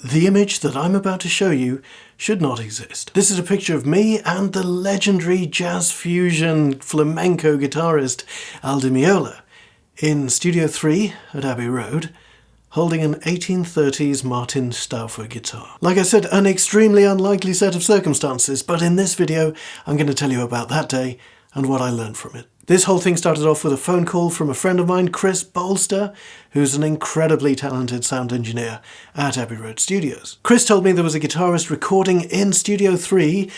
The image that I'm about to show you should not exist. This is a picture of me and the legendary jazz fusion flamenco guitarist Meola in Studio 3 at Abbey Road, holding an 1830s Martin Stauffer guitar. Like I said, an extremely unlikely set of circumstances, but in this video I'm going to tell you about that day and what I learned from it. This whole thing started off with a phone call from a friend of mine, Bolster, who's an incredibly talented sound engineer at Abbey Road Studios. Chris told me there was a guitarist recording in Studio 3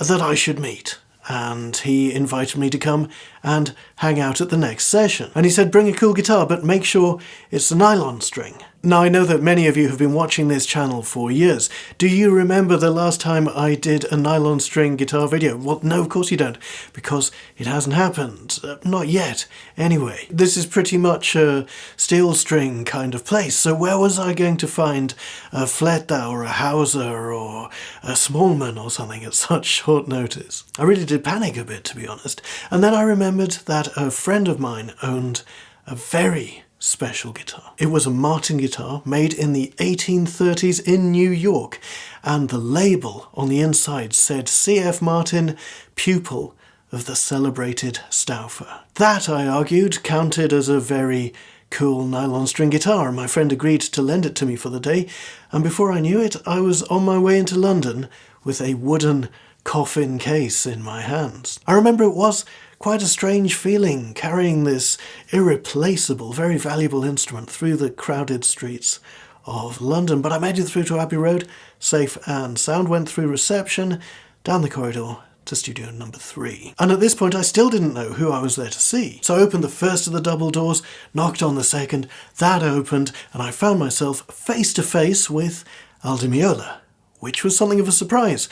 that I should meet, and he invited me to come and hang out at the next session. And he said, bring a cool guitar, but make sure it's a nylon string. Now, I know that many of you have been watching this channel for years. Do you remember the last time I did a nylon string guitar video? Well, no, of course you don't, because it hasn't happened. Not yet, anyway. This is pretty much a steel string kind of place, so where was I going to find a Fletta or a Hauser or a Smallman or something at such short notice? I really did panic a bit, to be honest. And then I remembered that a friend of mine owned a very special guitar. It was a Martin guitar made in the 1830s in New York, and the label on the inside said C.F. Martin, pupil of the celebrated Stauffer. That, I argued, counted as a very cool nylon string guitar, and my friend agreed to lend it to me for the day, and before I knew it, I was on my way into London with a wooden coffin case in my hands. I remember it was quite a strange feeling carrying this irreplaceable, very valuable instrument through the crowded streets of London, but I made it through to Abbey Road, safe and sound, went through reception, down the corridor to studio number 3. And at this point I still didn't know who I was there to see. So I opened the first of the double doors, knocked on the second, that opened, and I found myself face to face with Meola, which was something of a surprise,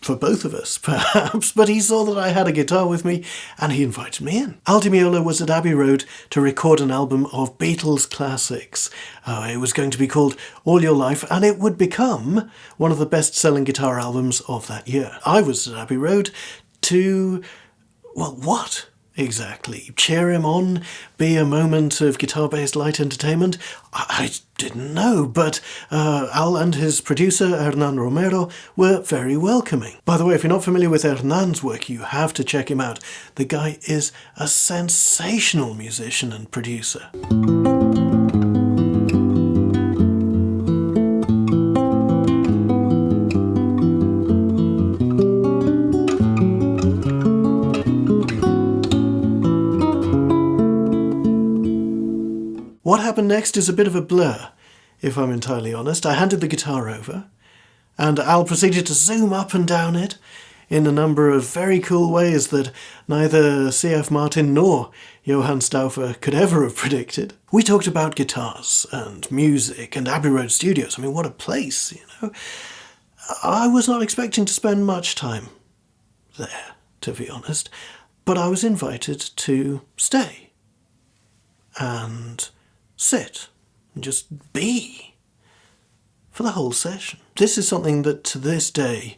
for both of us, perhaps, but he saw that I had a guitar with me and he invited me in. Meola was at Abbey Road to record an album of Beatles classics. It was going to be called All Your Life, and it would become one of the best-selling guitar albums of that year. I was at Abbey Road to, well, what exactly? Cheer him on? Be a moment of guitar-based light entertainment? I didn't know, but Al and his producer, Hernan Romero, were very welcoming. By the way, if you're not familiar with Hernan's work, you have to check him out. The guy is a sensational musician and producer. What happened next is a bit of a blur, if I'm entirely honest. I handed the guitar over, and Al proceeded to zoom up and down it in a number of very cool ways that neither C.F. Martin nor Johann Stauffer could ever have predicted. We talked about guitars and music and Abbey Road Studios. I mean, what a place, you know. I was not expecting to spend much time there, to be honest, but I was invited to stay and sit and just be for the whole session. This is something that to this day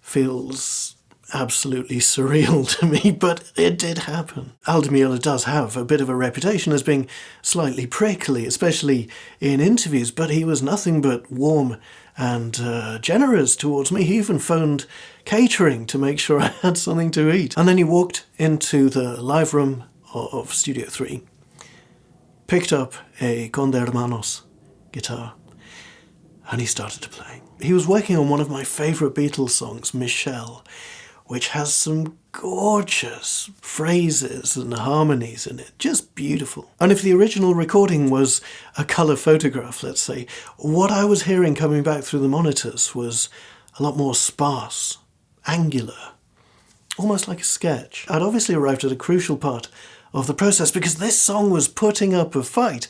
feels absolutely surreal to me, but it did happen. Meola does have a bit of a reputation as being slightly prickly, especially in interviews, but he was nothing but warm and generous towards me. He even phoned catering to make sure I had something to eat. And then he walked into the live room of Studio 3, picked up a Conde Hermanos guitar, and he started to play. He was working on one of my favourite Beatles songs, Michelle, which has some gorgeous phrases and harmonies in it, just beautiful. And if the original recording was a colour photograph, let's say, what I was hearing coming back through the monitors was a lot more sparse, angular, almost like a sketch. I'd obviously arrived at a crucial part of the process, because this song was putting up a fight,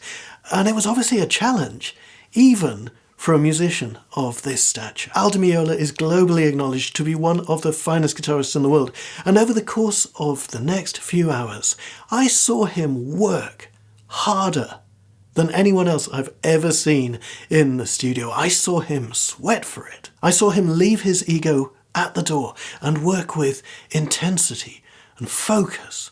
and it was obviously a challenge, even for a musician of this stature. Meola is globally acknowledged to be one of the finest guitarists in the world, and over the course of the next few hours, I saw him work harder than anyone else I've ever seen in the studio. I saw him sweat for it. I saw him leave his ego at the door and work with intensity and focus,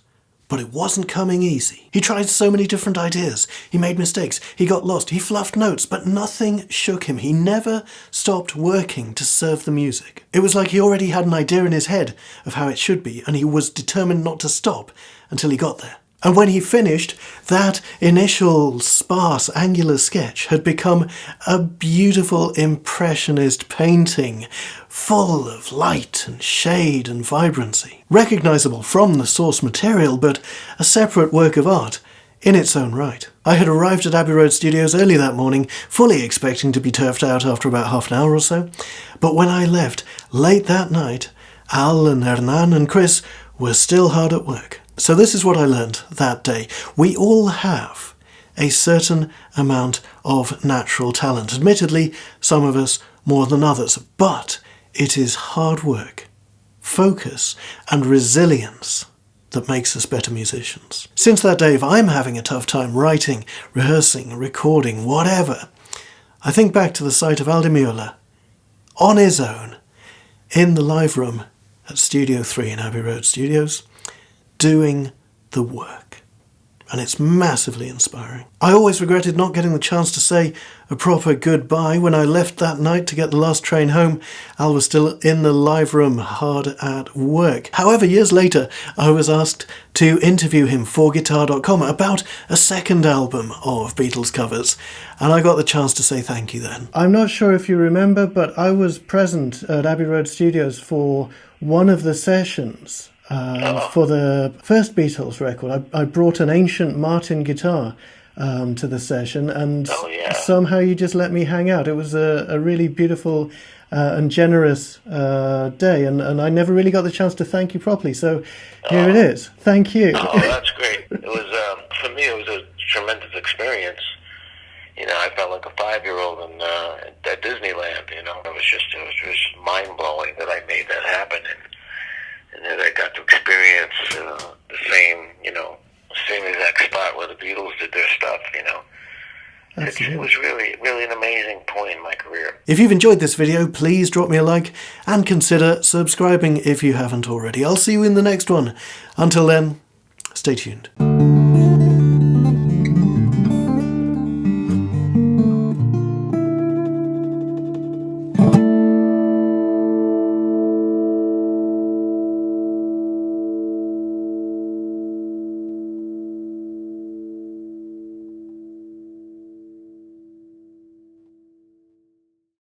But it wasn't coming easy. He tried so many different ideas. He made mistakes. He got lost. He fluffed notes, but nothing shook him. He never stopped working to serve the music. It was like he already had an idea in his head of how it should be, and he was determined not to stop until he got there. And when he finished, that initial sparse angular sketch had become a beautiful impressionist painting, full of light and shade and vibrancy. Recognisable from the source material, but a separate work of art in its own right. I had arrived at Abbey Road Studios early that morning, fully expecting to be turfed out after about half an hour or so. But when I left, late that night, Al and Hernan and Chris were still hard at work. So this is what I learned that day. We all have a certain amount of natural talent. Admittedly, some of us more than others, but it is hard work, focus, and resilience that makes us better musicians. Since that day, if I'm having a tough time writing, rehearsing, recording, whatever, I think back to the sight of Meola on his own in the live room at Studio 3 in Abbey Road Studios, doing the work. And it's massively inspiring. I always regretted not getting the chance to say a proper goodbye. When I left that night to get the last train home, Al was still in the live room, hard at work. However, years later, I was asked to interview him for Guitar.com about a second album of Beatles covers, and I got the chance to say thank you then. I'm not sure if you remember, but I was present at Abbey Road Studios for one of the sessions. For the first Beatles record, I brought an ancient Martin guitar to the session, and somehow you just let me hang out. It was a really beautiful and generous day, and I never really got the chance to thank you properly, so here it is. Thank you. Oh, that's great. It was, for me, it was a tremendous experience. You know, I felt like a 5-year-old at Disneyland, you know. It was just mind-blowing that I made that happen, and that I got to experience the same exact spot where the Beatles did their stuff, you know. It was really, really an amazing point in my career. If you've enjoyed this video, please drop me a like and consider subscribing if you haven't already. I'll see you in the next one. Until then, stay tuned.